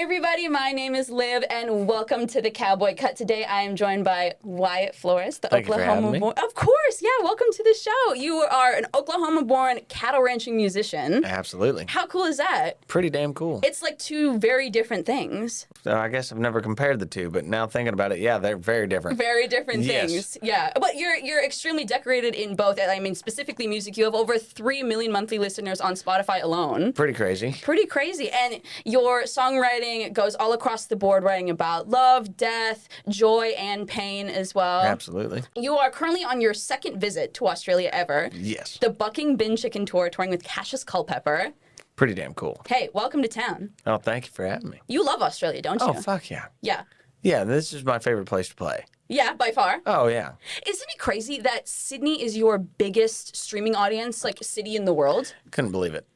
everybody, my name is Liv, and welcome to the Cowboy Cut. Today I am joined by Wyatt Flores, the Oklahoma-born... Of course, yeah, welcome to the show. You are an Oklahoma-born cattle ranching musician. Absolutely. How cool is that? Pretty damn cool. It's like two very different things. So I guess I've never compared the two, but now thinking about it, yeah, they're very different. Very different things. Yeah, but you're extremely decorated in both. I mean, specifically music. You have over 3 million monthly listeners on Spotify alone. Pretty crazy. Pretty crazy. And your songwriting goes all across the board, writing about love, death, joy, and pain as well. Absolutely. You are currently on your second visit to Australia ever. Yes. The Bucking Bin Chicken Tour, touring with Cassius Culpepper. Pretty damn cool. Hey, welcome to town. Oh, thank you for having me. You love Australia, don't you? Oh, fuck yeah. Yeah. Yeah, this is my favorite place to play. Yeah, by far. Oh, yeah. Isn't it crazy that Sydney is your biggest streaming audience, like, city in the world? Couldn't believe it.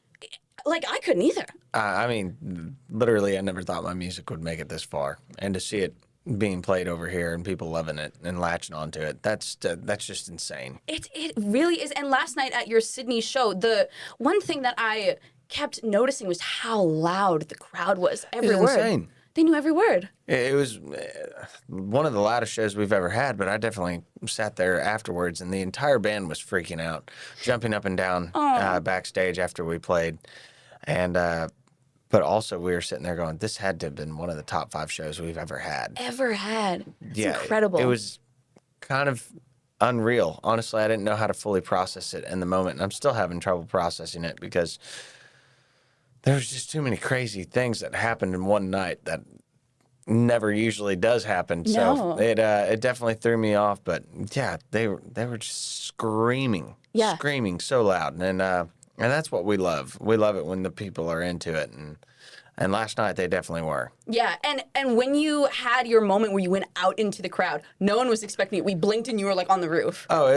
Like, I couldn't either. I mean, literally, I never thought my music would make it this far. And to see it being played over here and people loving it and latching onto it, that's just insane. It really is. And last night at your Sydney show, the one thing that I kept noticing was how loud the crowd was. Every word. Insane. They knew every word. It was one of the loudest shows we've ever had, but I definitely sat there afterwards, and the entire band was freaking out, jumping up and down backstage after we played. And but also we were sitting there going, this had to have been one of the top 5 shows we've ever had. It's incredible. It was kind of unreal. Honestly, I didn't know how to fully process it in the moment, and I'm still having trouble processing it because there was just too many crazy things that happened in one night that never usually does happen. No. So it definitely threw me off. But yeah, they were just screaming so loud, and that's what we love. We love it when the people are into it, and last night they definitely were. Yeah, and when you had your moment where you went out into the crowd, no one was expecting it. We blinked and you were like on the roof. Oh,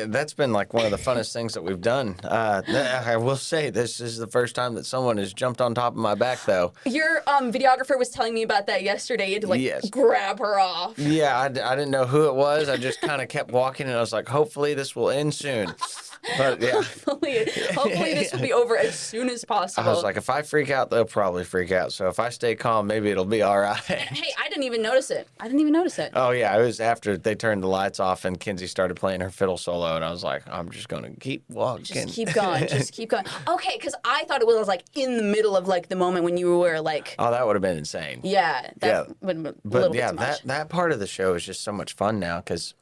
that's been like one of the funnest things that we've done. I will say this is the first time that someone has jumped on top of my back, though. Your videographer was telling me about that yesterday. You had to grab her off. Yeah, I didn't know who it was. I just kind of kept walking, and I was like, hopefully this will end soon. But yeah. Hopefully this will be over as soon as possible. I was like, if I freak out, they'll probably freak out. So if I stay calm, maybe it'll be all right. Hey, I didn't even notice it. Oh, yeah. It was after they turned the lights off and Kinsey started playing her fiddle solo. And I was like, I'm just going to keep walking. Just keep going. Okay, because I thought it was like in the middle of like the moment when you were like... Oh, that would have been insane. Yeah. That would have been a little bit too much. That part of the show is just so much fun now because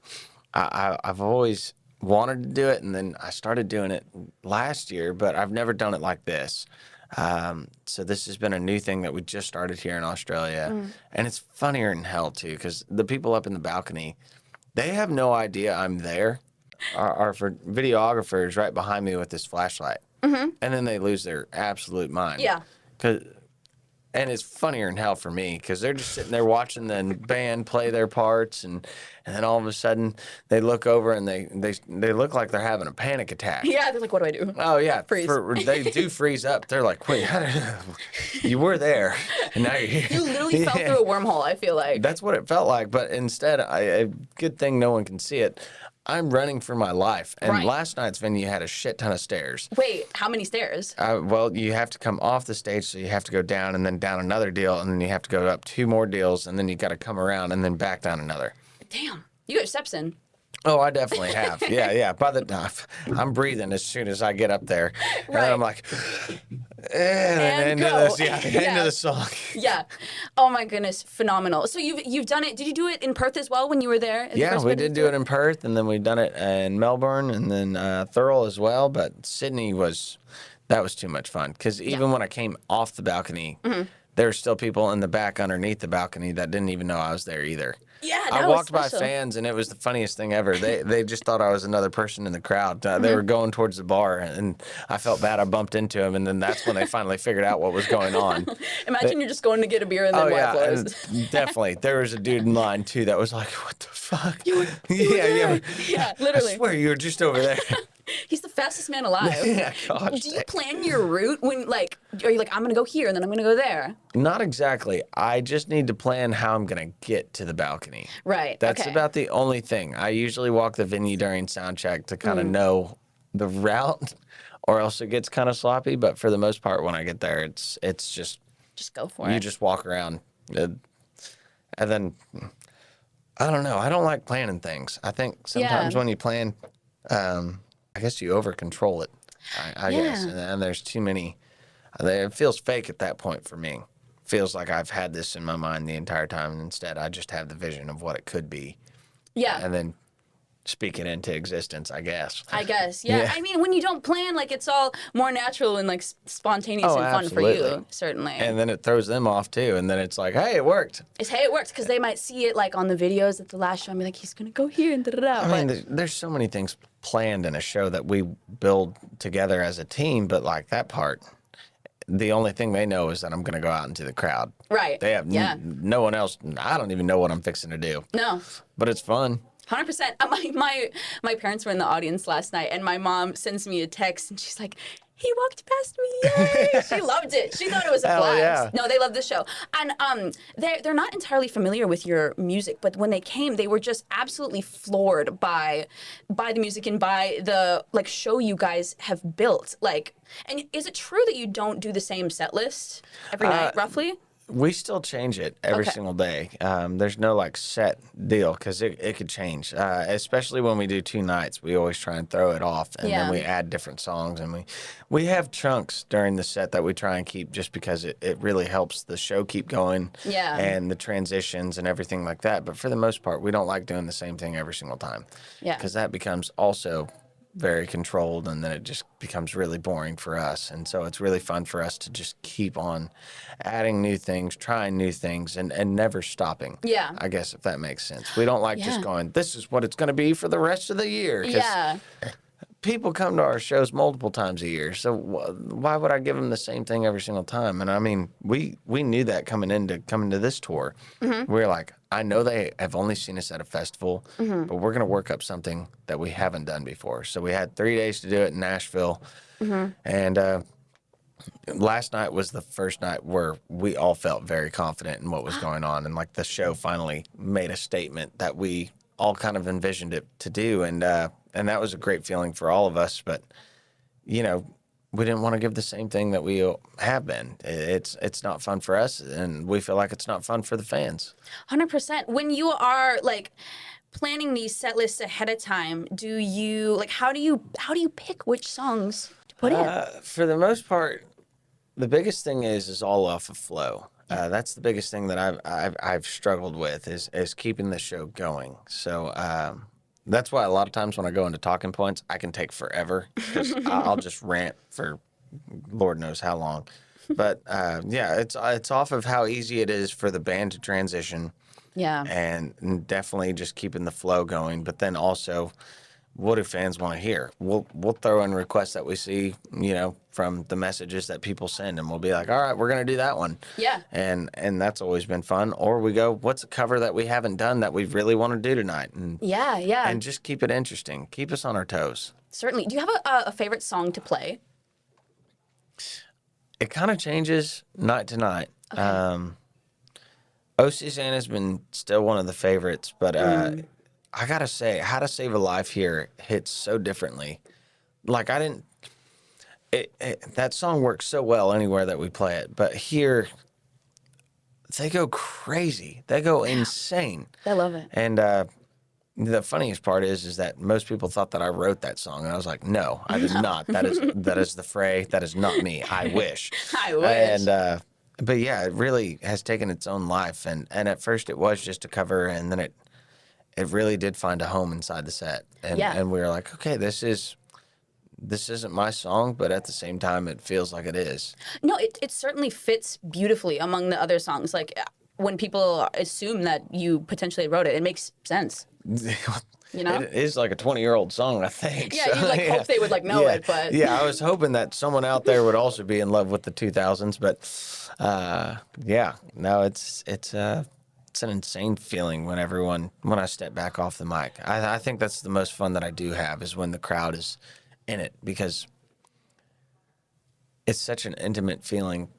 I've always wanted to do it, and then I started doing it last year, but I've never done it like this. So this has been a new thing that we just started here in Australia, and it's funnier than hell too, because the people up in the balcony, they have no idea I'm there. Our videographer is right behind me with this flashlight, and then they lose their absolute mind. Yeah. And it's funnier than hell for me because they're just sitting there watching the band play their parts, and then all of a sudden they look over and they look like they're having a panic attack. Yeah, they're like, what do I do? Oh yeah, freeze. They do freeze up. They're like, wait, you were there, and now you're here. You literally fell through a wormhole. I feel like that's what it felt like. But instead, good thing no one can see it. I'm running for my life, and last night's venue had a shit ton of stairs. Wait, how many stairs? Well, you have to come off the stage, so you have to go down, and then down another deal, and then you have to go up 2 more deals, and then you got to come around, and then back down another. Damn, you got your steps in. Oh, I definitely have. Yeah. By the time I'm breathing as soon as I get up there, and then I'm like, and go. End of the song. Yeah. Oh my goodness, phenomenal. So you've done it. Did you do it in Perth as well when you were there? Yeah, we did do it in Perth, and then we've done it in Melbourne, and then Thurl as well. But Sydney was too much fun because even when I came off the balcony, there were still people in the back underneath the balcony that didn't even know I was there either. Yeah, I walked by fans, and it was the funniest thing ever. They just thought I was another person in the crowd. They were going towards the bar, and I felt bad. I bumped into them, and then that's when they finally figured out what was going on. Imagine you're just going to get a beer, and then Wyatt Flores. Definitely. There was a dude in line, too, that was like, what the fuck? Yeah, literally. I swear you were just over there. He's the fastest man alive. Yeah, gosh. Do you plan your route when, like, are you like, I'm going to go here and then I'm going to go there? Not exactly. I just need to plan how I'm going to get to the balcony. Right. That's about the only thing. I usually walk the venue during sound check to kind of know the route, or else it gets kind of sloppy. But for the most part, when I get there, it's just just go for it. You just walk around. And then, I don't know. I don't like planning things. I think sometimes when you plan, I guess you over control it, I guess. And there's too many. It feels fake at that point for me. Feels like I've had this in my mind the entire time, and instead I just have the vision of what it could be. Yeah. And then speak it into existence, I guess. Yeah. I mean, when you don't plan, like, it's all more natural and, like, spontaneous and fun for you, certainly. And then it throws them off, too. And then it's like, hey, it worked. It worked, because they might see it, like, on the videos at the last show and be like, he's going to go here and da-da-da. I mean, there's so many things planned in a show that we build together as a team, but, like, that part, the only thing they know is that I'm going to go out into the crowd. Right. They have no one else. I don't even know what I'm fixing to do. No. But it's fun. 100%. My parents were in the audience last night, and my mom sends me a text, and she's like, he walked past me. Yay! She loved it. She thought it was a blast. Yeah. No, they love the show. And they're not entirely familiar with your music, but when they came, they were just absolutely floored by the music and by the, like, show you guys have built. Like, and is it true that you don't do the same set list every night, roughly? We still change it every single day. There's no, like, set deal, because it could change. Especially when we do 2 nights, we always try and throw it off, and then we add different songs. And we have chunks during the set that we try and keep, just because it really helps the show keep going. Yeah. And the transitions and everything like that. But for the most part, we don't like doing the same thing every single time. Yeah. Because that becomes also very controlled, and then it just becomes really boring for us. And so it's really fun for us to just keep on adding new things, trying new things, and never stopping. Yeah. I guess, if that makes sense. We don't like just going, this is what it's going to be for the rest of the year. Yeah. People come to our shows multiple times a year, so why would I give them the same thing every single time? And I mean, we knew that coming into this tour. Mm-hmm. We were like, I know they have only seen us at a festival, but we're going to work up something that we haven't done before. So we had 3 days to do it in Nashville, and last night was the first night where we all felt very confident in what was going on, and, like, the show finally made a statement that we all kind of envisioned it to do, and that was a great feeling for all of us. But, you know, we didn't want to give the same thing that we have been. It's not fun for us, and we feel like it's not fun for the fans. 100%. When you are, like, planning these set lists ahead of time, do you, like, how do you pick which songs to put in? For the most part, the biggest thing is all off of flow. That's the biggest thing that I've struggled with is keeping the show going. So that's why a lot of times when I go into talking points, I can take forever, because I'll just rant for Lord knows how long. But it's off of how easy it is for the band to transition. Yeah. And definitely just keeping the flow going. But then also, what do fans want to hear? We'll throw in requests that we see, you know, from the messages that people send, and we'll be like, all right, we're going to do that one. Yeah. And that's always been fun. Or we go, what's a cover that we haven't done that we really want to do tonight? And And just keep it interesting. Keep us on our toes. Certainly. Do you have a favorite song to play? It kind of changes night to night. Okay. Oh Susanna's been still one of the favorites, but I gotta say, How to Save a Life here hits so differently. Like, that song works so well anywhere that we play it, but here, they go crazy. They go insane. I love it. And the funniest part is that most people thought that I wrote that song, and I was like, no, I did not. That is the fray. That is not me. I wish. I wish. And but yeah, it really has taken its own life, and at first it was just a cover, and then it really did find a home inside the set. And we were like, okay, this isn't my song, but at the same time, it feels like it is. No, it certainly fits beautifully among the other songs. Like, when people assume that you potentially wrote it, it makes sense. You know? It is like a 20-year-old song, I think. Yeah, you like hope they would like know it, but yeah, I was hoping that someone out there would also be in love with the 2000s, but no, it's an insane feeling when I step back off the mic. I think that's the most fun that I do have, is when the crowd is in it, because it's such an intimate feeling.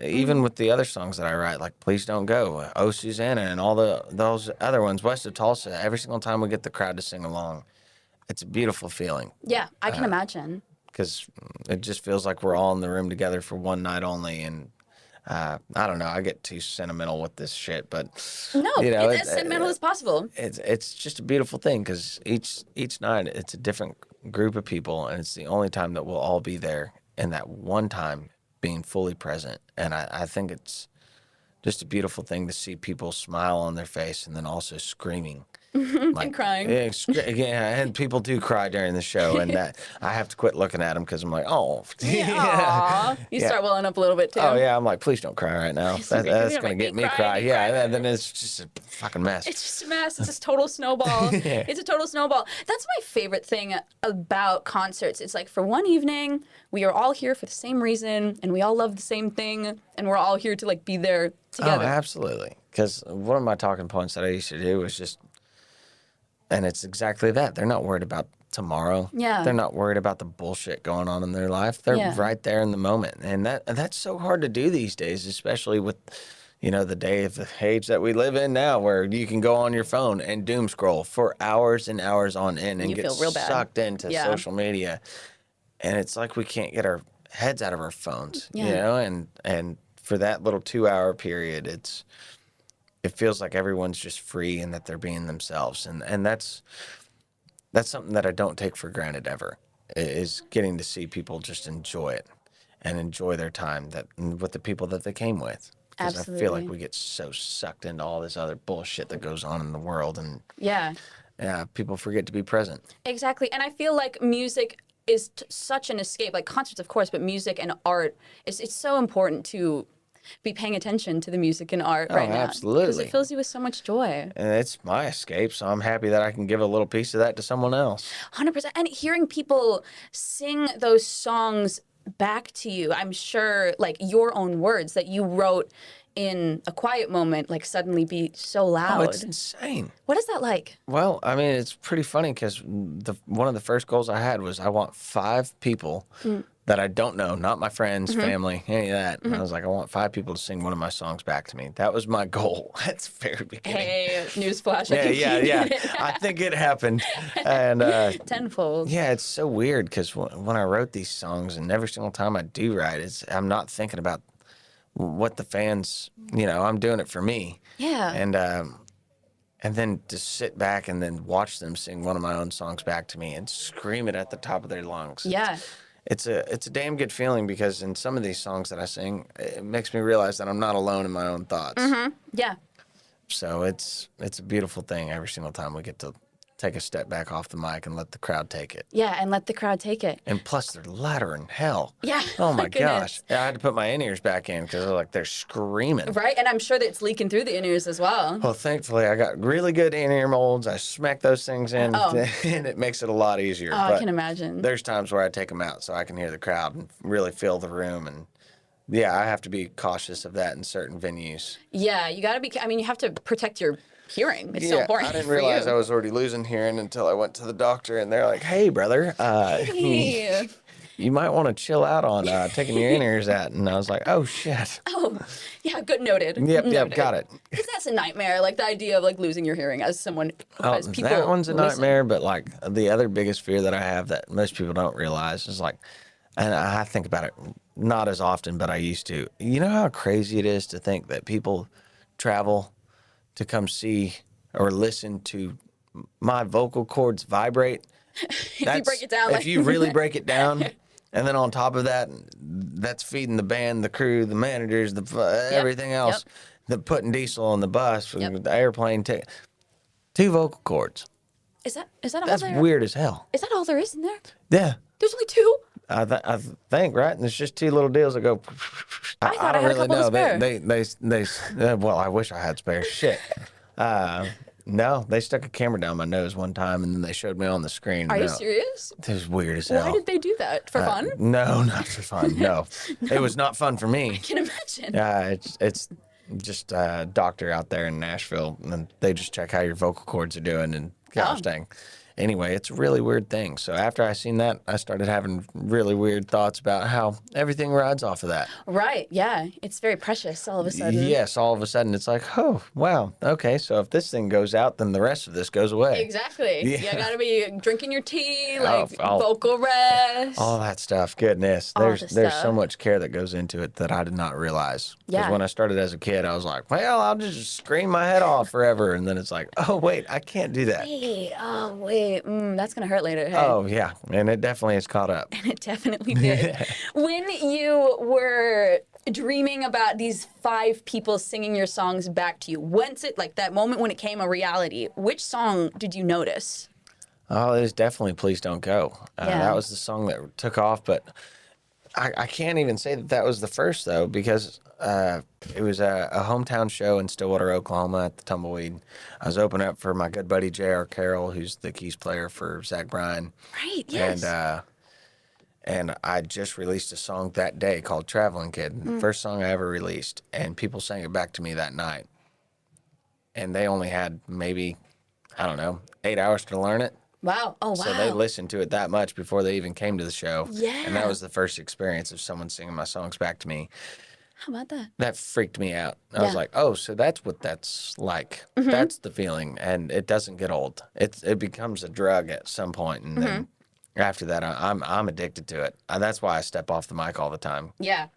Even with the other songs that I write, like Please Don't Go, Oh Susanna, and all those other ones, West of Tulsa, every single time we get the crowd to sing along, it's a beautiful feeling. Yeah, I can imagine. Because it just feels like we're all in the room together for one night only, and I don't know. I get too sentimental with this shit, but No, it's as sentimental as possible. It's just a beautiful thing because each night it's a different group of people, and it's the only time that we'll all be there, and that one time being fully present. And I think it's just a beautiful thing to see people smile on their face and then also screaming. And crying. Yeah, and people do cry during the show, and that I have to quit looking at them because I'm like, oh, yeah. You start welling up a little bit too. Oh yeah, I'm like, please don't cry right now. That's gonna get me cry. Yeah, and then it's just a fucking mess. It's just a mess. It's a total snowball. It's a total snowball. That's my favorite thing about concerts. It's like for one evening, we are all here for the same reason, and we all love the same thing, and we're all here to like be there together. Oh, absolutely. Because one of my talking points that I used to do was just. And it's exactly that. They're not worried about tomorrow. Yeah. They're not worried about the bullshit going on in their life. They're right there in the moment. And that's so hard to do these days, especially with, the day of the age that we live in now where you can go on your phone and doom scroll for hours and hours on end and get sucked into social media. And it's like we can't get our heads out of our phones, and for that little 2-hour period, it feels like everyone's just free and that they're being themselves. And that's something that I don't take for granted ever, is getting to see people just enjoy it and enjoy their time with the people that they came with. Because I feel like we get so sucked into all this other bullshit that goes on in the world. And people forget to be present. Exactly. And I feel like music is such an escape, like concerts, of course, but music and art, it's so important to be paying attention to the music and art right now. Absolutely. Because it fills you with so much joy. And it's my escape, so I'm happy that I can give a little piece of that to someone else. 100%. And hearing people sing those songs back to you, I'm sure, like, your own words that you wrote in a quiet moment, like, suddenly be so loud. Oh, it's insane. What is that like? Well, I mean, it's pretty funny because one of the first goals I had was I want 5 people that I don't know, not my friends, family, any of that. And I was like, I want 5 people to sing one of my songs back to me. That was my goal at the very beginning. Hey, newsflash. Yeah. I think it happened. And tenfold. Yeah, it's so weird because when I wrote these songs, and every single time I do write, I'm not thinking about what the fans, I'm doing it for me. Yeah. And then to sit back and then watch them sing one of my own songs back to me and scream it at the top of their lungs. Yeah. It's a damn good feeling because in some of these songs that I sing, it makes me realize that I'm not alone in my own thoughts. Mm-hmm. Yeah. So it's a beautiful thing every single time we get to take a step back off the mic and let the crowd take it. Yeah, and let the crowd take it. And plus, they're louder than hell. Yeah. Oh my gosh. I had to put my in-ears back in because they're screaming. Right, and I'm sure that it's leaking through the in-ears as well. Well, thankfully, I got really good in-ear molds. I smack those things in, and it makes it a lot easier. Oh, I can imagine. There's times where I take them out so I can hear the crowd and really feel the room. And yeah, I have to be cautious of that in certain venues. Yeah, you got to be. I mean, you have to protect your hearing. It's so important. I didn't realize I was already losing hearing until I went to the doctor, and they're like, "Hey, brother, you might want to chill out on taking your in-ears out." And I was like, "Oh shit." Oh, yeah, good, noted. Yep, got it. Because that's a nightmare, like the idea of like losing your hearing as someone who has people. That one's a nightmare, but like the other biggest fear that I have that most people don't realize is like, and I think about it not as often, but I used to. You know how crazy it is to think that people travel to come see or listen to my vocal cords vibrate. If you break it down. If you really break it down, and then on top of that, that's feeding the band, the crew, the managers, everything else, the putting diesel on the bus, the airplane, 2 vocal cords. Is that all That's there? weird as hell. Is that all there is in there? Yeah. There's only 2? I think, right? And there's just 2 little deals that go. I thought I had a couple to spare. They well, I wish I had spare. Shit. No, they stuck a camera down my nose one time, and then they showed me on the screen. Are you serious? It was weird as hell. Why did they do that? For fun? No, not for fun. No. It was not fun for me. I can imagine. It's just a doctor out there in Nashville, and they just check how your vocal cords are doing, and gosh dang. Anyway, it's a really weird thing. So after I seen that, I started having really weird thoughts about how everything rides off of that. Right. Yeah. It's very precious all of a sudden. Yes, all of a sudden it's like, oh, wow. Okay, so if this thing goes out, then the rest of this goes away. Exactly. Yeah. You gotta be drinking your tea, like vocal rest. All that stuff. Goodness. There's so much care that goes into it that I did not realize. Because when I started as a kid, I was like, well, I'll just scream my head off forever. And then it's like, oh, wait, I can't do that. Wait. That's going to hurt later. Hey? Oh, yeah. And it definitely has caught up. And it definitely did. When you were dreaming about these 5 people singing your songs back to you, when's it, like that moment when it came a reality, which song did you notice? Oh, it was definitely Please Don't Go. That was the song that took off, but I can't even say that was the first, though, because it was a hometown show in Stillwater, Oklahoma at the Tumbleweed. I was opening up for my good buddy J.R. Carroll, who's the keys player for Zach Bryan. Right, yes. And I just released a song that day called Traveling Kid, the first song I ever released, and people sang it back to me that night. And they only had maybe, 8 hours to learn it. Wow. Oh, wow. So they listened to it that much before they even came to the show. Yeah. And that was the first experience of someone singing my songs back to me. How about that? That freaked me out. I was like, oh, so that's what that's like. That's the feeling. And it doesn't get old. It becomes a drug at some point, and then after that, I'm addicted to it. And that's why I step off the mic all the time. Yeah.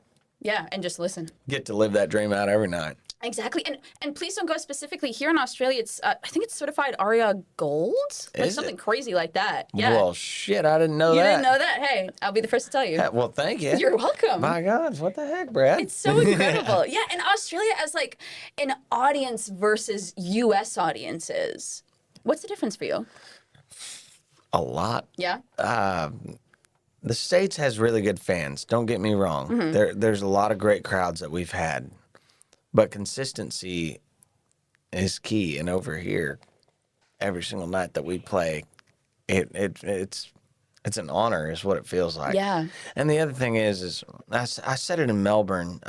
Yeah, and just listen. Get to live that dream out every night. Exactly. And Please Don't Go specifically here in Australia, it's I think it's certified ARIA Gold? Like something crazy like that. Yeah. Well, shit, I didn't know that. You didn't know that? Hey, I'll be the first to tell you. Well, thank you. You're welcome. My God, what the heck, Brad? It's so incredible. Yeah, and Australia as like an audience versus U.S. audiences. What's the difference for you? A lot. Yeah? The States has really good fans. Don't get me wrong. There's a lot of great crowds that we've had. But consistency is key. And over here, every single night that we play, it's an honor is what it feels like. Yeah. And the other thing is I said it in Melbourne,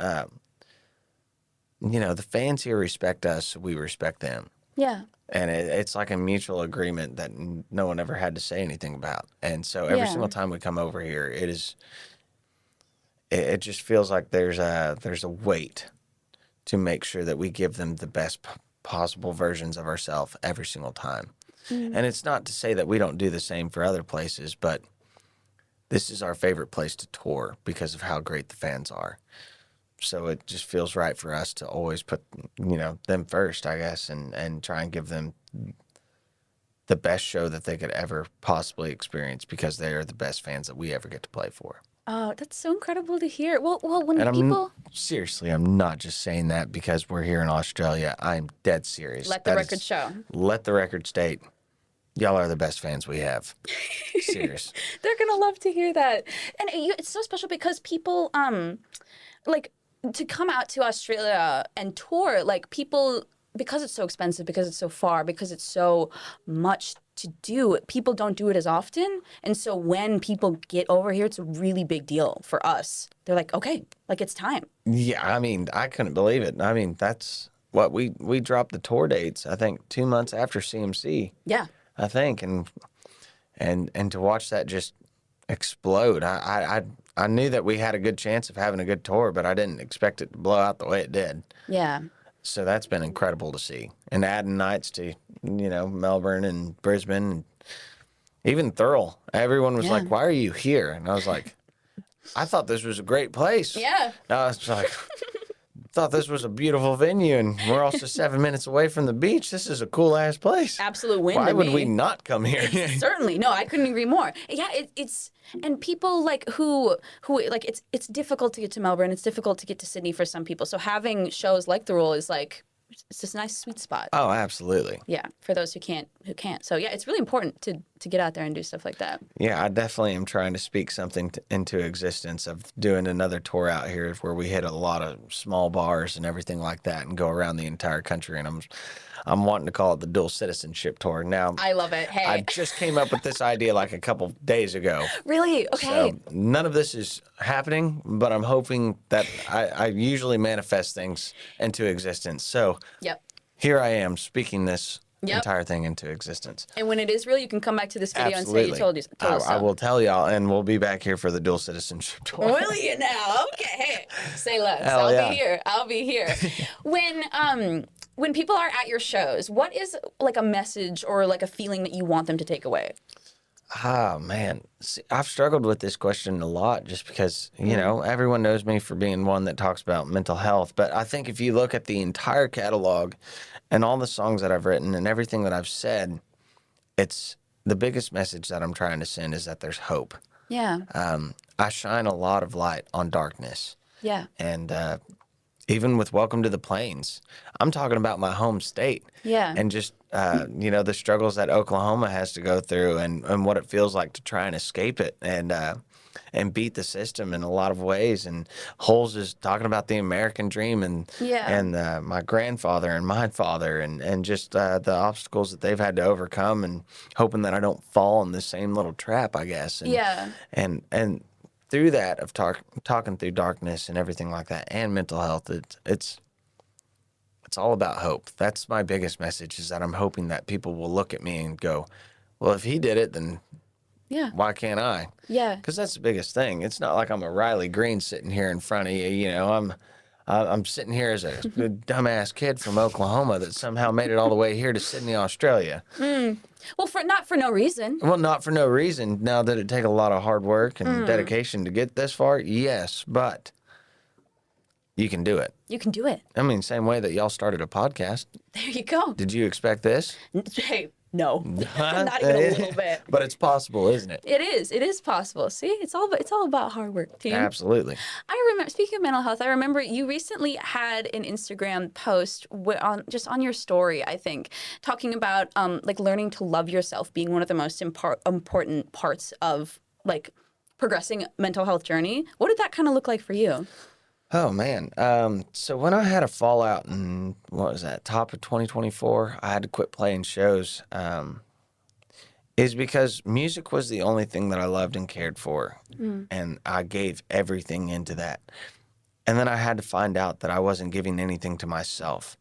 the fans here respect us, we respect them. Yeah. And it's like a mutual agreement that no one ever had to say anything about. And so every single time we come over here, it just feels like there's a weight to make sure that we give them the best possible versions of ourselves every single time. And it's not to say that we don't do the same for other places, but this is our favorite place to tour because of how great the fans are. So it just feels right for us to always put, them first, I guess, and try and give them the best show that they could ever possibly experience because they are the best fans that we ever get to play for. Oh, that's so incredible to hear. Well, when and people... Seriously, I'm not just saying that because we're here in Australia. I'm dead serious. Let the record show. Let the record state. Y'all are the best fans we have. Serious. They're going to love to hear that. And it's so special because people, to come out to Australia and tour, like people, because it's so expensive, because it's so far, because it's so much to do, people don't do it as often. And so when people get over here, it's a really big deal for us. They're like, okay, like it's time. Yeah, I mean, I couldn't believe it. I mean, that's what we dropped the tour dates, I think 2 months after CMC. Yeah. I think. And to watch that just explode, I knew that we had a good chance of having a good tour, but I didn't expect it to blow out the way it did. Yeah. So that's been incredible to see. And adding nights to, Melbourne and Brisbane, and even Thurl. Everyone was like, why are you here? And I was like, I thought this was a great place. Yeah. I was like, thought this was a beautiful venue, and we're also 7 minutes away from the beach. This is a cool-ass place. Absolute win. Why would we not come here? Certainly. No, I couldn't agree more. Yeah, it's... And people like who like it's difficult to get to Melbourne. It's difficult to get to Sydney for some people. So having shows like The Rule is like it's just a nice sweet spot. Oh, absolutely. Yeah, for those who can't. So yeah, it's really important to get out there and do stuff like that. Yeah, I definitely am trying to speak something into existence of doing another tour out here where we hit a lot of small bars and everything like that and go around the entire country. And I'm wanting to call it the dual citizenship tour. Now, I love it. Hey, I just came up with this idea like a couple days ago. Really? Okay. So none of this is happening, but I'm hoping that I usually manifest things into existence. So yep. Here I am speaking this entire thing into existence. And when it is real, you can come back to this video Absolutely. and say you told us so. I will tell y'all, and we'll be back here for the dual citizenship tour. Will you now? Okay. Say less. Hell yeah. Be here. I'll be here. When people are at your shows, what is like a message or like a feeling that you want them to take away? Oh, man. See, I've struggled with this question a lot just because, you know, everyone knows me for being one that talks about mental health. But I think if you look at the entire catalog and all the songs that I've written and everything that I've said, it's the biggest message that I'm trying to send is that there's hope. Yeah. I shine a lot of light on darkness. Yeah. And even with Welcome to the Plains, I'm talking about my home state. Yeah. And just, you know, the struggles that Oklahoma has to go through and what it feels like to try and escape it and beat the system in a lot of ways. And Holes is talking about the American dream and my grandfather and my father and just the obstacles that they've had to overcome and hoping that I don't fall in the same little trap, I guess. And, and through that of talking through darkness and everything like that and mental health, it's all about hope. That's my biggest message, is that I'm hoping that people will look at me and go, well, if he did it, then why can't I? Yeah. Because that's the biggest thing. It's not like I'm a Riley Green sitting here in front of you. You know, I'm sitting here as a dumbass kid from Oklahoma that somehow made it all the way here to Sydney, Australia. Well, not for no reason. Well, not for no reason. Now, did it take a lot of hard work and dedication to get this far? Yes, but you can do it. You can do it. I mean, same way that y'all started a podcast. There you go. Did you expect this? Hey, no, not even a little bit. But it's possible, isn't it? It is. It is possible. See, it's all about hard work, team. Absolutely. I remember. Speaking of mental health, I remember you recently had an Instagram post on your story, I think, talking about like learning to love yourself being one of the most important parts of like progressing mental health journey. What did that kind of look like for you? Oh, man. So when I had a fallout in, what was that, top of 2024, I had to quit playing shows, is because music was the only thing that I loved and cared for. And I gave everything into that. And then I had to find out that I wasn't giving anything to myself.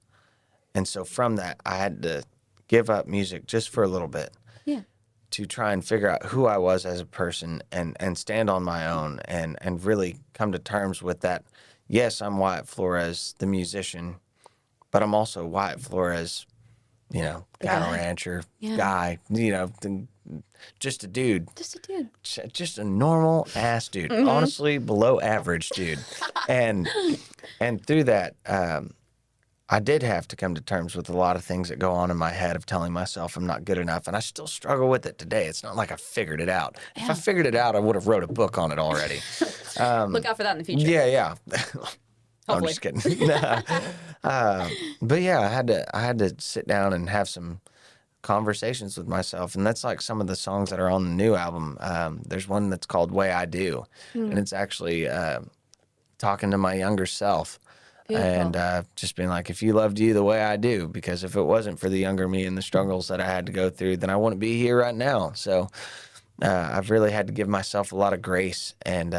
And so from that, I had to give up music just for a little bit. Yeah. To try and figure out who I was as a person and stand on my own and really come to terms with that. Yes, I'm Wyatt Flores, the musician, but I'm also Wyatt Flores, you know, cattle rancher, guy, you know, just a dude. Just a dude. Just a normal ass dude. Honestly, below average dude. And through that, I did have to come to terms with a lot of things that go on in my head of telling myself I'm not good enough, and I still struggle with it today. It's not like I figured it out. Yeah. If I figured it out, I would have wrote a book on it already. Look out for that in the future. Yeah. I'm just kidding. But yeah, I had to sit down and have some conversations with myself, and that's like some of the songs that are on the new album. There's one that's called "Way I Do," and it's actually talking to my younger self. Beautiful. And just being like, if you loved you the way I do, because if it wasn't for the younger me and the struggles that I had to go through, then I wouldn't be here right now. So I've really had to give myself a lot of grace and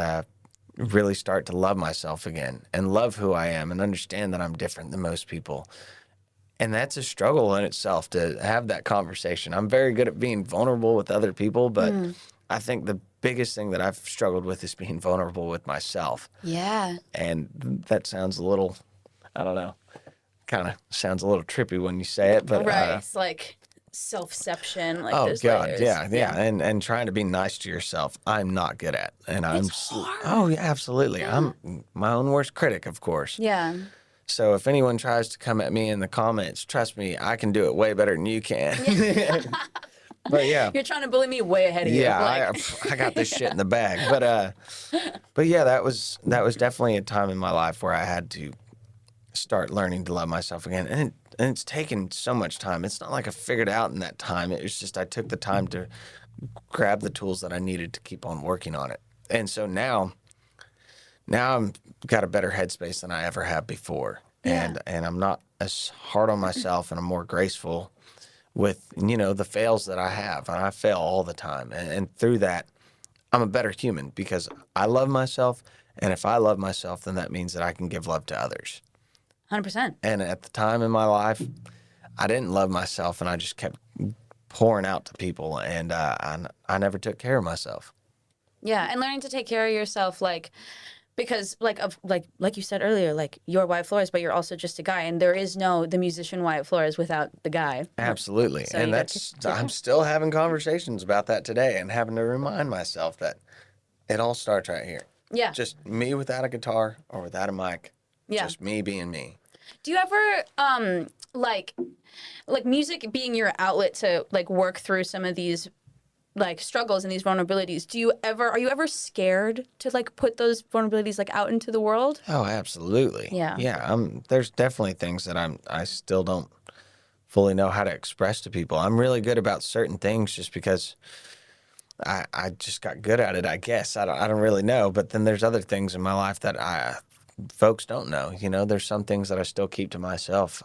really start to love myself again and love who I am and understand that I'm different than most people. And that's a struggle in itself to have that conversation. I'm very good at being vulnerable with other people, but I think the biggest thing that I've struggled with is being vulnerable with myself. Yeah. And that sounds a little, I don't know, kind of sounds a little trippy when you say it, but right. It's like self-ception. Like oh God, layers. Yeah. And trying to be nice to yourself, I'm not good at. And it's hard. Oh yeah, absolutely. Yeah. I'm my own worst critic, of course. Yeah. So if anyone tries to come at me in the comments, trust me, I can do it way better than you can. But yeah, you're trying to bully me way ahead of you. Yeah, I got this shit in the bag. But yeah, that was definitely a time in my life where I had to start learning to love myself again, and it's taken so much time. It's not like I figured it out in that time. It was just I took the time to grab the tools that I needed to keep on working on it, and so now I'm got a better headspace than I ever have before, and I'm not as hard on myself, and I'm more graceful with, you know, the fails that I have, and I fail all the time. And through that, I'm a better human because I love myself. And if I love myself, then that means that I can give love to others. 100%. And at the time in my life, I didn't love myself, and I just kept pouring out to people, and I never took care of myself. Yeah, and learning to take care of yourself, because like you said earlier, like you're Wyatt Flores, but you're also just a guy, and there is no the musician Wyatt Flores without the guy. Absolutely, So and I'm still having conversations about that today, and having to remind myself that it all starts right here. Yeah, Just me without a guitar or without a mic. Yeah. Just me being me. Do you ever like music being your outlet to like work through some of these like struggles and these vulnerabilities? Are you ever scared to like put those vulnerabilities like out into the world? Oh, absolutely. Yeah. Yeah. There's definitely things that I still don't fully know how to express to people. I'm really good about certain things just because I just got good at it, I guess. I don't really know. But then there's other things in my life that folks don't know. You know, there's some things that I still keep to myself.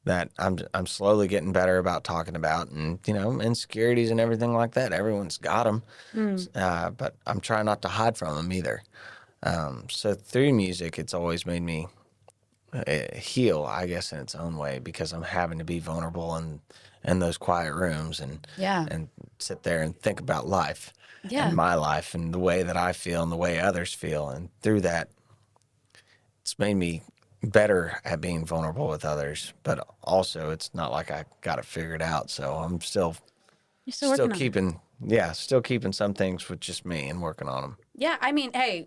That I'm slowly getting better about talking about, and you know, insecurities and everything like that. Everyone's got them, but I'm trying not to hide from them either. So through music, it's always made me heal, I guess, in its own way, because I'm having to be vulnerable in those quiet rooms and sit there and think about life and my life and the way that I feel and the way others feel, and through that, it's made me better at being vulnerable with others, but also it's not like I got it figured out. So I'm still keeping some things with just me and working on them. Yeah, I mean, hey,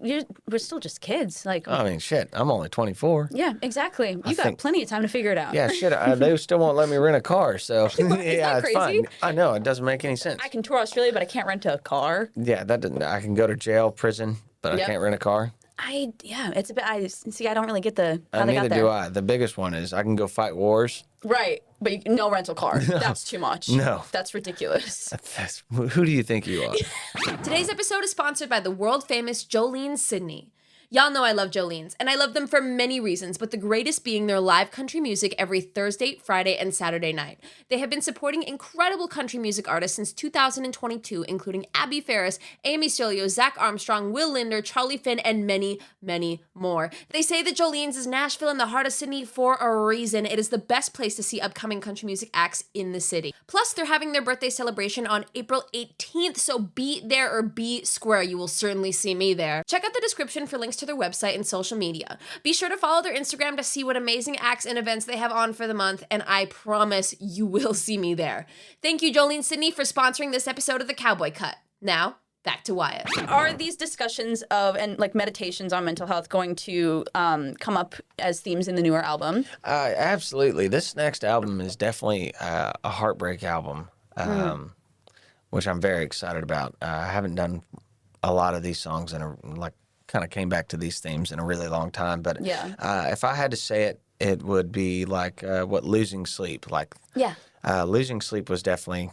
we're still just kids. Like, I mean, shit, I'm only 24. Yeah, exactly. You got plenty of time to figure it out. Yeah, shit, they still won't let me rent a car. So yeah, it's crazy? fine. I know, it doesn't make any sense. I can tour Australia, but I can't rent a car. Yeah, that didn't. I can go to jail, prison, but I can't rent a car. It's a bit. I don't really get the how they got Neither there. do I. The biggest one is I can go fight wars. Right, but no rental car. No. That's too much. No. That's ridiculous. Who do you think you are? Today's episode is sponsored by the world-famous Jolenes Sydney. Y'all know I love Jolenes, and I love them for many reasons, but the greatest being their live country music every Thursday, Friday, and Saturday night. They have been supporting incredible country music artists since 2022, including Abby Ferris, Amy Stilio, Zach Armstrong, Will Linder, Charlie Finn, and many, many more. They say that Jolenes is Nashville in the heart of Sydney for a reason. It is the best place to see upcoming country music acts in the city. Plus, they're having their birthday celebration on April 18th, so be there or be square. You will certainly see me there. Check out the description for links to their website and social media. Be sure to follow their Instagram to see what amazing acts and events they have on for the month, and I promise you will see me there. Thank you, Jolenes Sydney, for sponsoring this episode of the Cowboy Cut. Now, back to Wyatt. Are these discussions of and like meditations on mental health going to come up as themes in the newer album? Absolutely. This next album is definitely a heartbreak album, which I'm very excited about. I haven't done a lot of these songs kind of came back to these themes in a really long time. But if I had to say it, it would be like what Losing Sleep. Losing Sleep was definitely.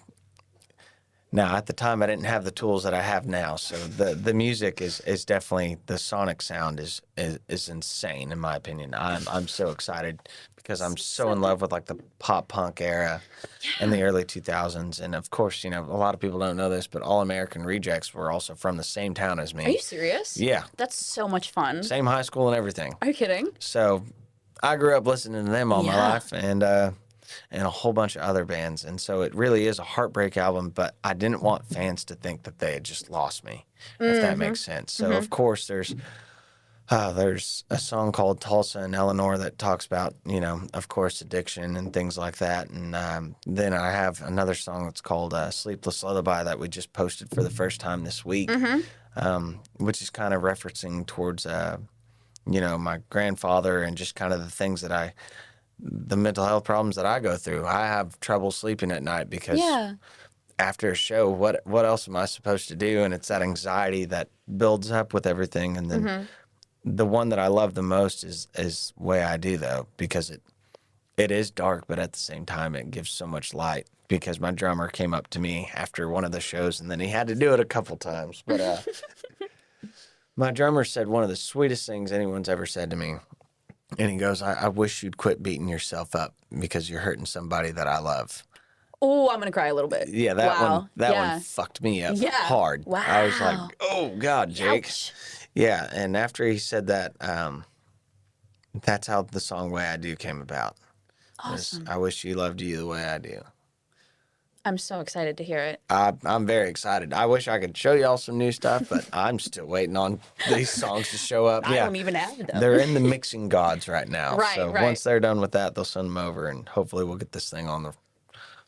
Now, at the time, I didn't have the tools that I have now, so the music is definitely, the sonic sound is insane in my opinion. I'm so excited because I'm so in love with like the pop punk era in the early 2000s, and of course, you know, a lot of people don't know this, but All American Rejects were also from the same town as me. Are you serious? Yeah. That's so much fun. Same high school and everything. Are you kidding? So I grew up listening to them all my life, and a whole bunch of other bands. And so it really is a heartbreak album, but I didn't want fans to think that they had just lost me, if that makes sense. So, of course, there's a song called Tulsa and Eleanor that talks about, you know, of course, addiction and things like that. And then I have another song that's called Sleepless Lullaby that we just posted for the first time this week, which is kind of referencing towards, you know, my grandfather and just kind of the things that the mental health problems that I go through. I have trouble sleeping at night because after a show, what else am I supposed to do? And it's that anxiety that builds up with everything. And then the one that I love the most is Way I Do, though, because it is dark, but at the same time, it gives so much light. Because my drummer came up to me after one of the shows, and then he had to do it a couple times. But my drummer said one of the sweetest things anyone's ever said to me. And he goes, I wish you'd quit beating yourself up because you're hurting somebody that I love. Oh, I'm going to cry a little bit. Yeah, that one fucked me up hard. Wow. I was like, oh, God, Jake. Ouch. Yeah, and after he said that, that's how the song Way I Do came about. Awesome. I wish she loved you the way I do. I'm so excited to hear it. I'm very excited. I wish I could show y'all some new stuff, but I'm still waiting on these songs to show up. I don't even have them. They're in the mixing gods right now. Right, so right. once they're done with that, they'll send them over, and hopefully we'll get this thing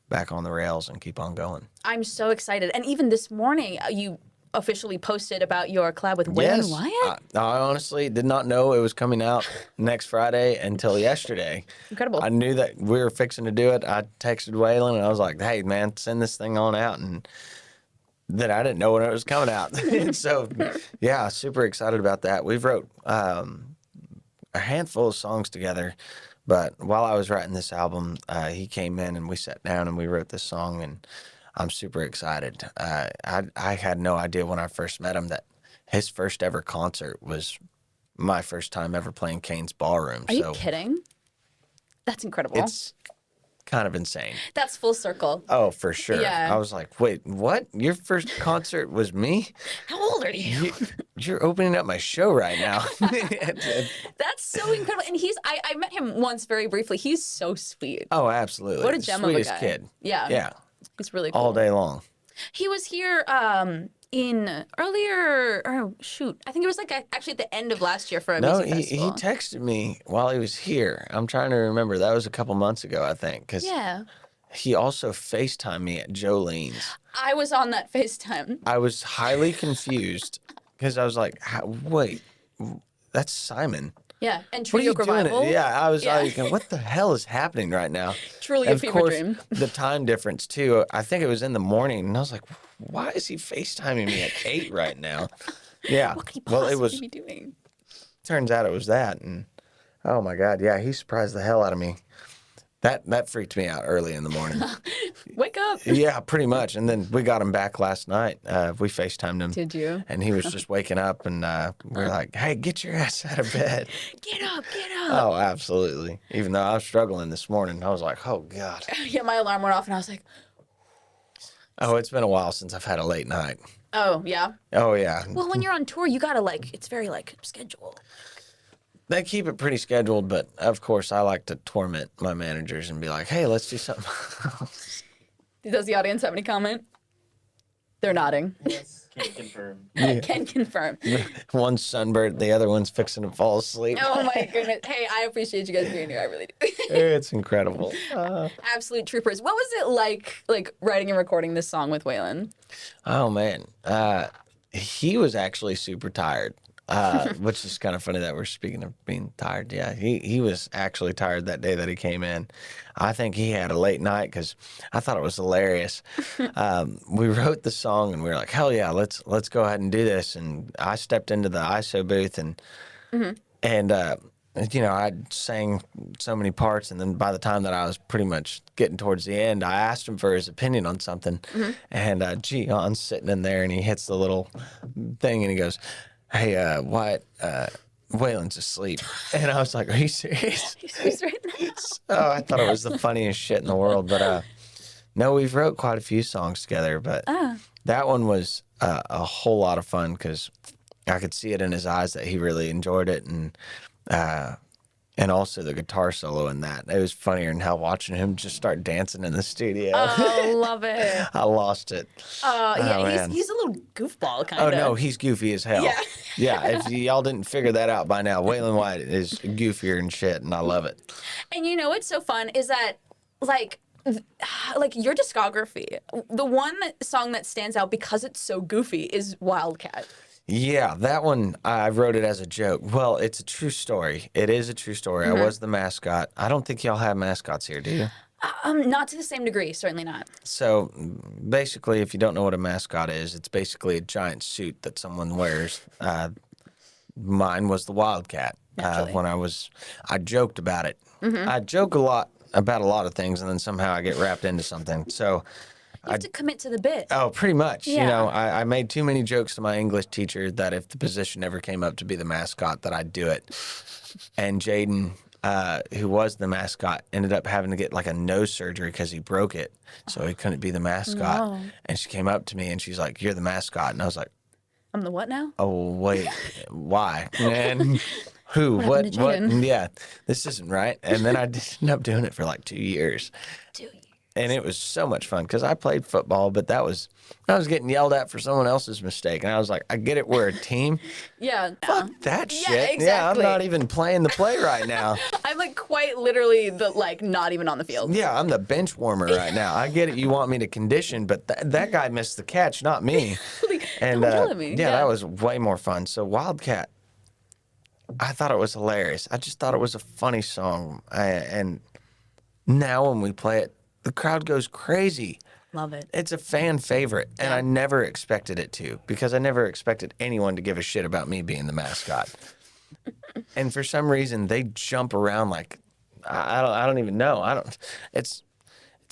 back on the rails and keep on going. I'm so excited. And even this morning, you officially posted about your collab with Wayne Yes, Wyatt. I honestly did not know it was coming out next Friday until yesterday. Incredible. I knew that we were fixing to do it. I texted Waylon and I was like, "Hey, man, send this thing on out." And then I didn't know when it was coming out. So, yeah, super excited about that. We've wrote a handful of songs together. But while I was writing this album, he came in and we sat down and we wrote this song, and I'm super excited. I had no idea when I first met him that his first ever concert was my first time ever playing Kane's Ballroom. Are you kidding? That's incredible. It's kind of insane. That's full circle. Oh, for sure. Yeah. I was like, wait, what? Your first concert was me? How old are you? You're opening up my show right now. That's so incredible. And I met him once very briefly. He's so sweet. Oh, absolutely. What a gem of a Sweetest guy. kid. Yeah. Yeah. He's really cool. All day long. He was here in earlier, I think it was like actually at the end of last year for a No, music he festival. texted me while he was here. I'm trying to remember. That was a couple months ago, I think. Cause Yeah. he also FaceTimed me at Jolenes. I was on that FaceTime. I was highly confused because I was like, wait, that's Simon. Yeah. And What are Trio you doing? Revival. Yeah, I was Yeah. like, what the hell is happening right now? Truly And a fever of course, dream. the time difference, too. I think it was in the morning, and I was like, why is he FaceTiming me at 8 right now? Yeah. What could he Well, possibly it was, be doing? turns out it was that. And oh my God, yeah, he surprised the hell out of me. That freaked me out early in the morning. Wake up. Yeah, pretty much. And then we got him back last night. We FaceTimed him. Did you? And he was just waking up, and we are like, hey, get your ass out of bed. Get up, get up. Oh, absolutely. Even though I was struggling this morning, I was like, oh, God. Yeah, my alarm went off and I was like, Oh, it's been a while since I've had a late night. oh, yeah. Oh, yeah. Well, when you're on tour, you gotta it's very scheduled. They keep it pretty scheduled, but of course, I like to torment my managers and be like, hey, let's do something else. Does the audience have any comment? They're nodding. Yes, can confirm. Can confirm. One's sunburned, the other one's fixing to fall asleep. Oh my goodness. Hey, I appreciate you guys being here. I really do. It's incredible. Absolute troopers. What was it like writing and recording this song with Waylon? Oh, man. He was actually super tired. Which is kind of funny that we're speaking of being tired. Yeah, he was actually tired that day that he came in. I think he had a late night because I thought it was hilarious. We wrote the song and we were like, hell yeah, let's go ahead and do this. And I stepped into the ISO booth and I sang so many parts, and then by the time that I was pretty much getting towards the end, I asked him for his opinion on something, and Gion's sitting in there and he hits the little thing and he goes, hey, Wyatt, Waylon's asleep. And I was like, are you serious? He's right now. Oh, I thought it was the funniest shit in the world. But no, we've wrote quite a few songs together. But that one was a whole lot of fun because I could see it in his eyes that he really enjoyed it. And also the guitar solo in that. It was funnier than hell watching him just start dancing in the studio. Oh, love it. I lost it. Yeah, man. he's a little goofball kind Oh, of. no, he's goofy as hell. Yeah. Yeah, if y'all didn't figure that out by now, Waylon Wyatt is goofier and shit, and I love it. And you know what's so fun is that, like your discography, the one song that stands out because it's so goofy is Wildcat. Yeah, that one, I wrote it as a joke. Well, it's a true story. It is a true story. I was the mascot. I don't think y'all have mascots here, do you? Not to the same degree, certainly not. So basically, if you don't know what a mascot is, it's basically a giant suit that someone wears. Mine was the Wildcat. When I joked about it. I joke a lot about a lot of things, and then somehow I get wrapped into something. So You have to commit to the bit. oh, pretty much. Yeah. You know, I made too many jokes to my English teacher that if the position ever came up to be the mascot, that I'd do it. And Jaden, who was the mascot, ended up having to get like a nose surgery because he broke it. So he couldn't be the mascot. No. And she came up to me and she's like, you're the mascot. And I was like, I'm the what now? oh, wait, why? And Who? What What? happened to Jaden? Yeah, this isn't right. And then I did end up doing it for like 2 years. 2 years. And it was so much fun because I played football, but I was getting yelled at for someone else's mistake. And I was like, I get it, we're a team. Yeah. Fuck that shit. Yeah, exactly. Yeah, I'm not even playing the play right now. I'm like quite literally not even on the field. Yeah, I'm the bench warmer right now. I get it. You want me to condition, but that guy missed the catch, not me. And don't yell at me. yeah, that was way more fun. So Wildcat, I thought it was hilarious. I just thought it was a funny song. And now when we play it, the crowd goes crazy. Love it. It's a fan favorite, and I never expected it to because I never expected anyone to give a shit about me being the mascot. And for some reason, they jump around like I don't even know. It's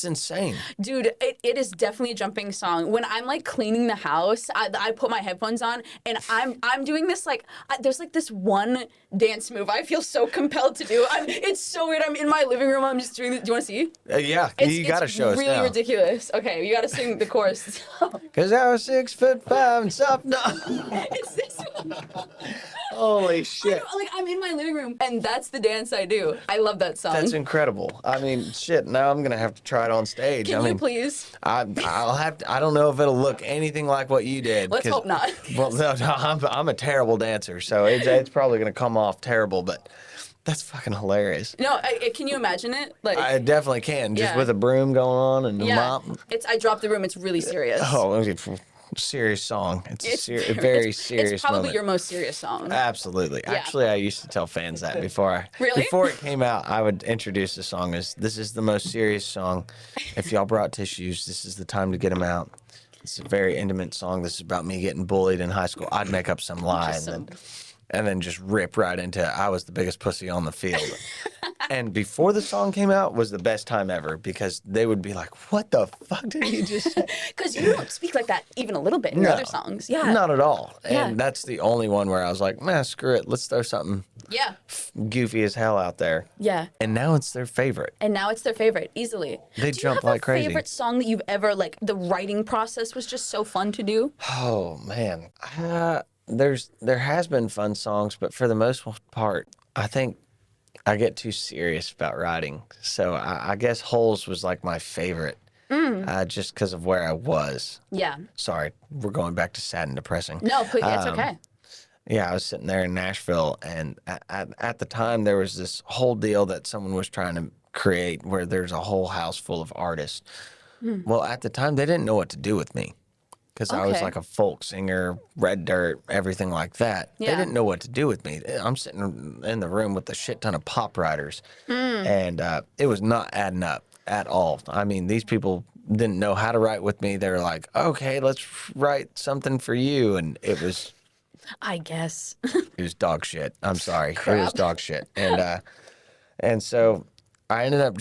insane. Dude, it is definitely a jumping song. When I'm like cleaning the house, I put my headphones on and I'm doing this there's like this one dance move I feel so compelled to do. It's so weird. I'm in my living room. I'm just doing this. Do you want to see? Yeah, you got to show us now. It's really ridiculous. Okay, you got to sing the chorus. Because I was 6'5" and soft. No. It's this one. Holy shit. I'm in my living room and that's the dance I do. I love that song. That's incredible. I mean, shit, now I'm going to have to try it on stage. Can you please? I'll have to. I don't know if it'll look anything like what you did. Let's hope not. Well, no, I'm a terrible dancer, so it's probably going to come off terrible, but that's fucking hilarious. No, can you imagine it? Like I definitely can, just Yeah. with a broom going on and a mop. I dropped the room. It's really serious. Oh, okay. Serious song. It's a very serious It's probably moment. your most serious song. Absolutely. Yeah. Actually, I used to tell fans that before Really? before it came out, I would introduce the song as this is the most serious song. If y'all brought tissues, this is the time to get them out. It's a very intimate song. This is about me getting bullied in high school. I'd make up some lie and then just rip right into I was the biggest pussy on the field. And before the song came out was the best time ever because they would be like, what the fuck did you just say? Because you don't speak like that even a little bit in your other songs. Yeah. Not at all. Yeah. And that's the only one where I was like, man, screw it. Let's throw something goofy as hell out there. Yeah. And now it's their favorite. And now it's their favorite, easily. They Do jump you have like crazy. a favorite song that you've ever, like, the writing process was just so fun to do? Oh, man. There has been fun songs, but for the most part, I think I get too serious about writing. So I guess Holes was like my favorite, just because of where I was. Yeah. Sorry, we're going back to sad and depressing. No, please, it's okay. Yeah, I was sitting there in Nashville, and at the time, there was this whole deal that someone was trying to create where there's a whole house full of artists. Well, at the time, they didn't know what to do with me because I was Okay. like a folk singer, red dirt, everything like that. Yeah. They didn't know what to do with me. I'm sitting in the room with a shit ton of pop writers, and it was not adding up at all. I mean, these people didn't know how to write with me. They were like, okay, let's write something for you. And it was... I guess. It was dog shit. I'm sorry. Crap. It was dog shit. And so I ended up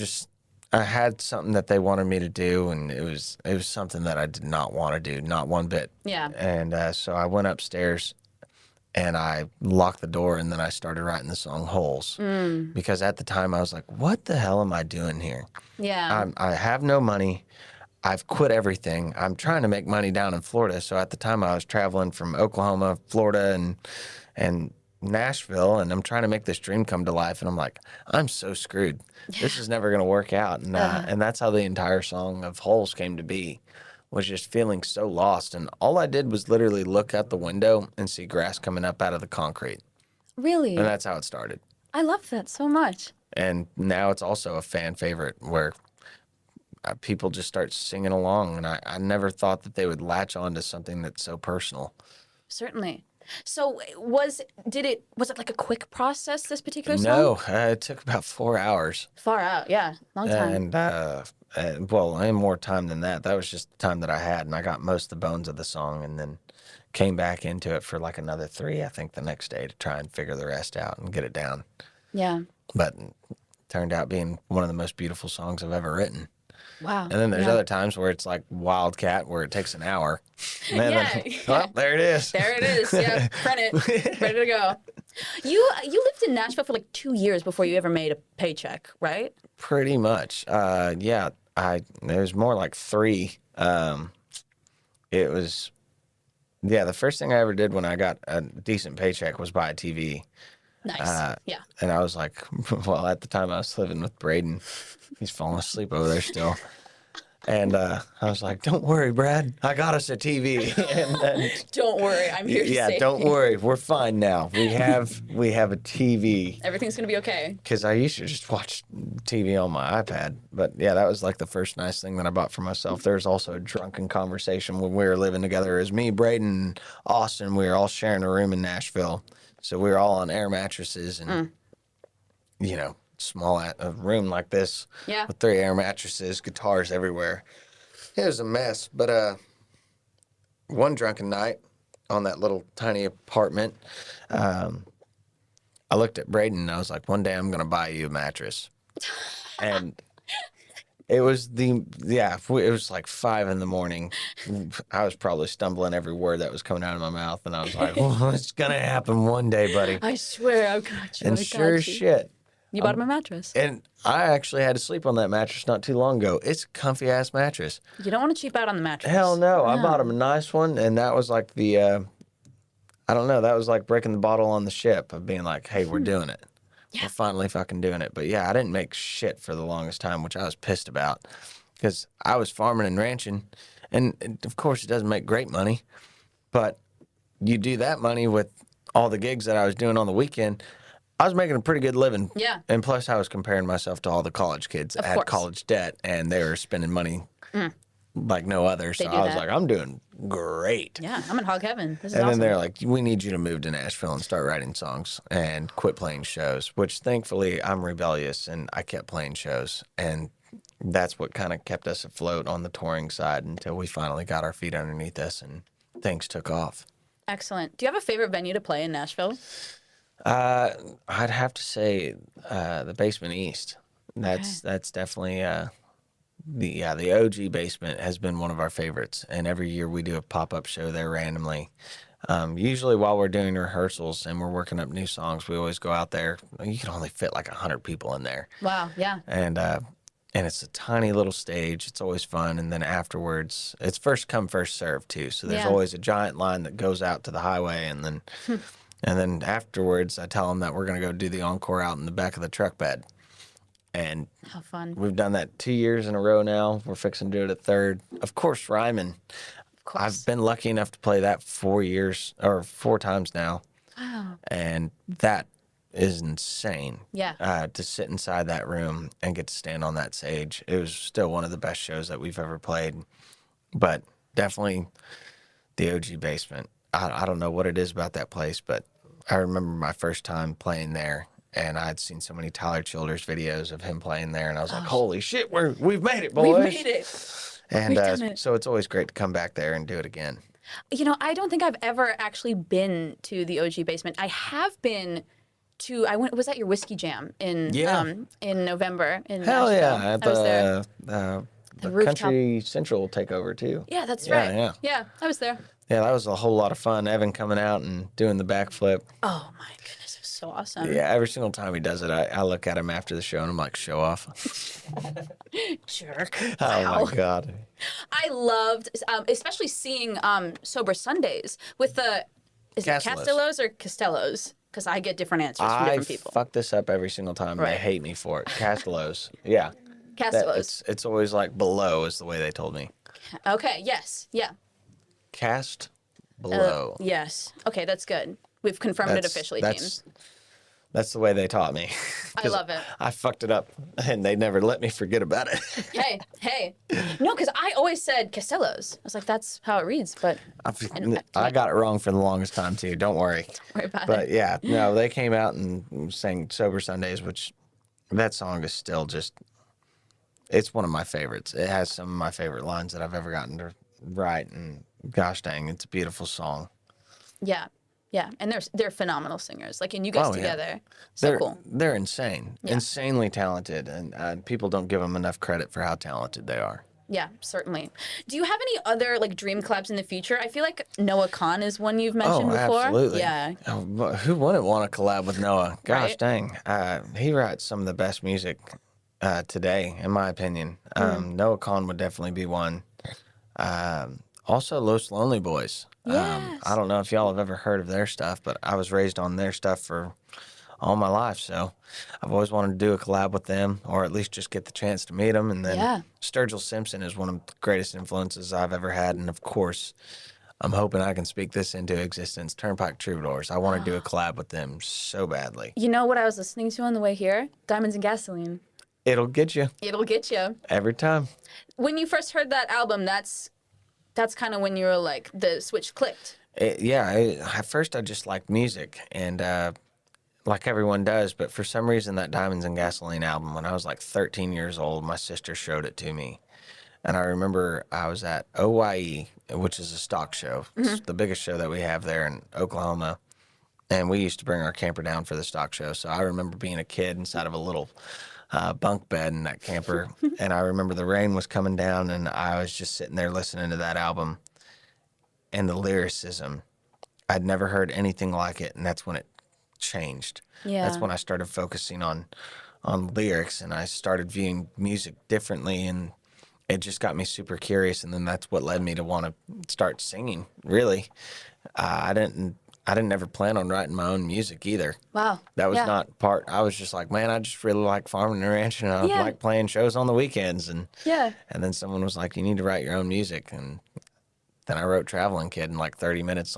I had something that they wanted me to do, and it was something that I did not want to do, not one bit. Yeah. And so I went upstairs and I locked the door, and then I started writing the song Holes. Because at the time I was like, what the hell am I doing here? Yeah. I have no money. I've quit everything. I'm trying to make money down in Florida. So at the time I was traveling from Oklahoma, Florida, and Nashville, and I'm trying to make this dream come to life. And I'm like, I'm so screwed. This is never going to work out. And that's how the entire song of Holes came to be, was just feeling so lost. And all I did was literally look out the window and see grass coming up out of the concrete. Really? And that's how it started. I love that so much. And now it's also a fan favorite where people just start singing along, and I never thought that they would latch on to something that's so personal. Certainly. So was it like a quick process, this particular song? No, it took about 4 hours. Far out, yeah. Long time. And well, I had more time than that. That was just the time that I had, and I got most of the bones of the song, and then came back into it for like another 3, I think, the next day to try and figure the rest out and get it down. Yeah. But it turned out being one of the most beautiful songs I've ever written. Wow. And then there's other times where it's like Wildcat, where it takes an hour. And then, well, there it is. There it is. Yeah, print it. Ready to go. You lived in Nashville for like 2 years before you ever made a paycheck, right? Pretty much. Yeah, it was more like 3. It was, the first thing I ever did when I got a decent paycheck was buy a TV. Nice. Yeah. And I was like, well, at the time I was living with Braden. He's falling asleep over there still. And I was like, don't worry, Brad. I got us a TV. And then, don't worry. I'm here to save don't you. worry. We're fine now. We have a TV. Everything's going to be okay. Because I used to just watch TV on my iPad. But, yeah, that was like the first nice thing that I bought for myself. There was also a drunken conversation when we were living together. It was me, Braden, and Austin. We were all sharing a room in Nashville. So we were all on air mattresses and, you know, a room like this with 3 air mattresses, guitars everywhere. It was a mess. But one drunken night on that little tiny apartment, I looked at Braden and I was like, one day I'm going to buy you a mattress. And it was it was like 5 a.m. I was probably stumbling every word that was coming out of my mouth. And I was like, well, it's going to happen one day, buddy. I swear, I've got you. And sure as shit. You bought him a mattress. And I actually had to sleep on that mattress not too long ago. It's a comfy-ass mattress. You don't want to cheap out on the mattress. Hell no. I bought him a nice one, and that was like I don't know, that was like breaking the bottle on the ship of being like, hey, we're doing it. Yeah. We're finally fucking doing it. But yeah, I didn't make shit for the longest time, which I was pissed about because I was farming and ranching, and of course it doesn't make great money, but you do that money with all the gigs that I was doing on the weekend. I was making a pretty good living. Yeah. And plus, I was comparing myself to all the college kids that had college debt, and they were spending money like no other. So I was like, I'm doing great. Yeah, I'm in hog heaven. This is and awesome. then they're like, we need you to move to Nashville and start writing songs and quit playing shows, which thankfully I'm rebellious, and I kept playing shows. And that's what kind of kept us afloat on the touring side until we finally got our feet underneath us and things took off. Excellent. Do you have a favorite venue to play in Nashville? I'd have to say the Basement East. That's definitely the OG Basement has been one of our favorites, and every year we do a pop-up show there randomly. Usually while we're doing rehearsals and we're working up new songs, we always go out there. You can only fit like 100 people in there. Wow, yeah. And it's a tiny little stage. It's always fun. And then afterwards, it's first come, first served too. So there's always a giant line that goes out to the highway, and then and then afterwards, I tell them that we're going to go do the encore out in the back of the truck bed. And how fun. We've done that 2 years in a row now. We're fixing to do it a third. Of course, Ryman. Of course. I've been lucky enough to play that 4 times now. Wow. And that is insane. Yeah. To sit inside that room and get to stand on that stage. It was still one of the best shows that we've ever played. But definitely the OG Basement. I don't know what it is about that place, but I remember my first time playing there, and I had seen so many Tyler Childers videos of him playing there, and I was like, holy shit, we've made it, boys. We've made it. And so it's always great to come back there and do it again. You know, I don't think I've ever actually been to the OG Basement. I have been to, was at your Whiskey Jam in November in Hell Nashville. yeah, at I was there. the Country Central takeover too. Yeah, that's right. Yeah, I was there. Yeah, that was a whole lot of fun. Evan coming out and doing the backflip. Oh my goodness, it was so awesome. Yeah, every single time he does it, I look at him after the show and I'm like, show off. Jerk. Oh Wow. my God. I loved, especially seeing Sober Sundays with the, is it Castellos or Costellos? Because I get different answers from different people. I fuck this up every single time. Right. They hate me for it. Castellos. Yeah. Castellos. It's always like below is the way they told me. Okay, yes. Yeah. Cast below. Yes. Okay, that's good. We've confirmed it officially, James. That's the way they taught me. I love it. I fucked it up, and they never let me forget about it. Hey. No, because I always said Castellos. I was like, that's how it reads, but... I got it wrong for the longest time, too. Don't worry. Don't worry about it. But, yeah, no, they came out and sang Sober Sundays, which that song is still just... It's one of my favorites. It has some of my favorite lines that I've ever gotten to write, and gosh dang, it's a beautiful song. Yeah. Yeah, and they're phenomenal singers. Like, and you guys together, cool. They're insane, insanely talented, and people don't give them enough credit for how talented they are. Yeah, certainly. Do you have any other like dream collabs in the future? I feel like Noah Kahan is one you've mentioned before. Absolutely. Yeah. Oh, who wouldn't want to collab with Noah? Gosh Right? dang, he writes some of the best music today, in my opinion. Noah Kahan would definitely be one. Also, Los Lonely Boys. Yes. I don't know if y'all have ever heard of their stuff, but I was raised on their stuff for all my life. So I've always wanted to do a collab with them, or at least just get the chance to meet them. And then Sturgill Simpson is one of the greatest influences I've ever had. And of course, I'm hoping I can speak this into existence. Turnpike Troubadours. I want to do a collab with them so badly. You know what I was listening to on the way here? Diamonds and Gasoline. It'll get you. It'll get you. Every time. When you first heard that album, that's kind of when you were like, the switch clicked. At first I just liked music, and like everyone does, but for some reason that Diamonds and Gasoline album, when I was like 13 years old, my sister showed it to me. And I remember I was at OYE, which is a stock show. It's the biggest show that we have there in Oklahoma. And we used to bring our camper down for the stock show. So I remember being a kid inside of a little bunk bed in that camper. And I remember the rain was coming down, and I was just sitting there listening to that album. And the lyricism, I'd never heard anything like it. And that's when it changed. Yeah. That's when I started focusing on lyrics, and I started viewing music differently, and it just got me super curious, and then that's what led me to want to start singing. Really, I didn't ever plan on writing my own music either. Wow. That was not part. I was just like, man, I just really like farming and ranching, and I like playing shows on the weekends, and then someone was like, you need to write your own music, and then I wrote Traveling Kid in like 30 minutes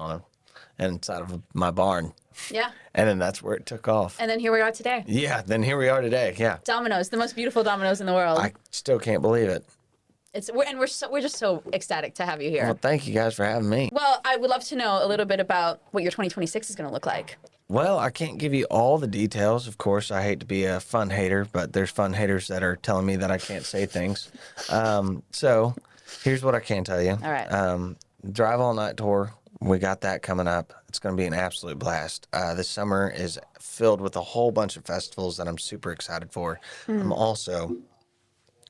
inside of my barn. Yeah. And then that's where it took off. And then here we are today. Yeah, then here we are today. Yeah. Dominoes, the most beautiful dominoes in the world. I still can't believe it. We're just so ecstatic to have you here. Well, thank you guys for having me. Well, I would love to know a little bit about what your 2026 is going to look like. Well, I can't give you all the details. Of course, I hate to be a fun hater, but there's fun haters that are telling me that I can't say things. So here's what I can tell you. All right. Drive All Night Tour. We got that coming up. It's going to be an absolute blast. This summer is filled with a whole bunch of festivals that I'm super excited for. I'm also,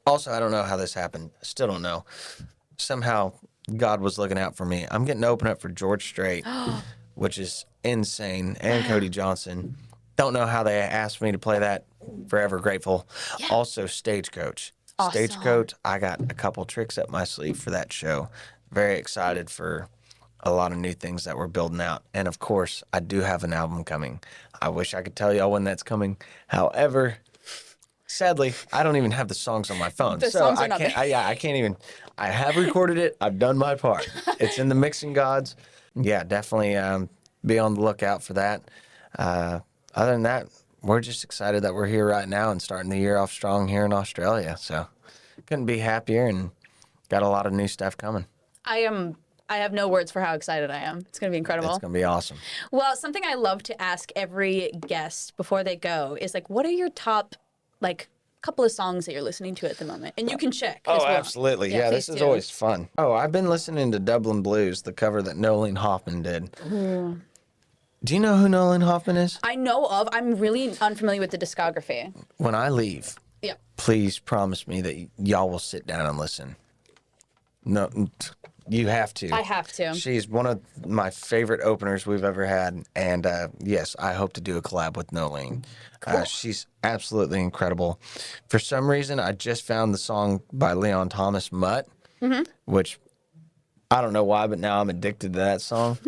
I don't know how this happened. I still don't know. Somehow, God was looking out for me. I'm getting to open up for George Strait, which is insane, and Cody Johnson. Don't know how they asked me to play that. Forever grateful. Yeah. Also, Stagecoach. Awesome. Stagecoach, I got a couple tricks up my sleeve for that show. Very excited for a lot of new things that we're building out. And of course, I do have an album coming. I wish I could tell y'all when that's coming. However, sadly, I don't even have the songs on my phone. Songs are not there. I can't even. I have recorded it. I've done my part. It's in the mixing gods. Yeah, definitely be on the lookout for that. Other than that, we're just excited that we're here right now and starting the year off strong here in Australia. So couldn't be happier, and got a lot of new stuff coming. I have no words for how excited I am. It's going to be incredible. It's going to be awesome. Well, something I love to ask every guest before they go is like, what are your top, like, couple of songs that you're listening to at the moment? And you can check as well. Absolutely. Yeah, this is always fun. Oh, I've been listening to Dublin Blues, the cover that Nolene Hoffman did. Ooh. Do you know who Nolene Hoffman is? I know of. I'm really unfamiliar with the discography. When I leave, please promise me that y'all will sit down and listen. No, you have to. I have to. She's one of my favorite openers we've ever had. And yes, I hope to do a collab with Nolene. Cool. She's absolutely incredible. For some reason, I just found the song by Leon Thomas, Mutt, which I don't know why, but now I'm addicted to that song.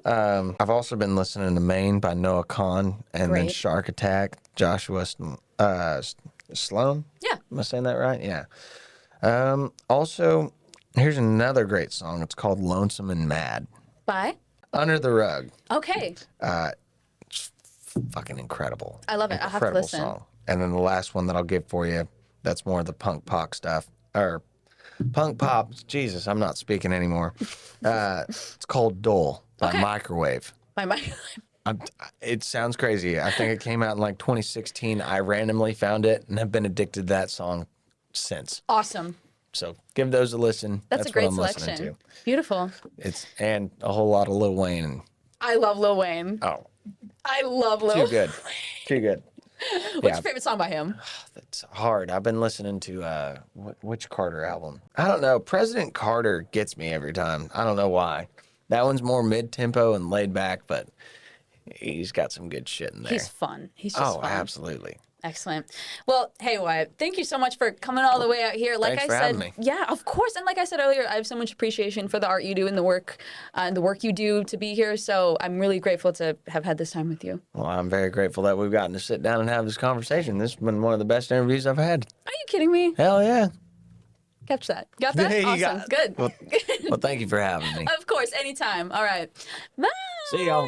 I've also been listening to Maine by Noah Kahn, and then Shark Attack, Joshua Sloan. Yeah. Am I saying that right? Yeah. Also, here's another great song. It's called Lonesome and Mad. By? Under the Rug. Okay. It's fucking incredible. I love it. I'll have to listen. Song. And then the last one that I'll give for you, that's more of the punk pop stuff. Or punk pop. Jesus, I'm not speaking anymore. It's called Dole by Microwave. By Microwave. It sounds crazy. I think it came out in like 2016. I randomly found it and have been addicted to that song since. Awesome. So give those a listen. That's a great what I'm selection. listening to. Beautiful. And a whole lot of Lil Wayne. I love Lil Wayne. Oh. I love Lil Wayne. Too good. What's your favorite song by him? That's hard. I've been listening to which Carter album? I don't know. President Carter gets me every time. I don't know why. That one's more mid-tempo and laid back, but he's got some good shit in there. He's fun. He's just fun. Absolutely. Excellent. Well, hey, Wyatt, thank you so much for coming all the way out here. Like Thanks I for said, having me. yeah, of course. And like I said earlier, I have so much appreciation for the art you do and the work you do to be here. So I'm really grateful to have had this time with you. Well, I'm very grateful that we've gotten to sit down and have this conversation. This has been one of the best interviews I've had. Are you kidding me? Hell yeah. Catch that. Got that? You Awesome. got it. Good. Well, thank you for having me. Of course, anytime. All right. Bye. See y'all.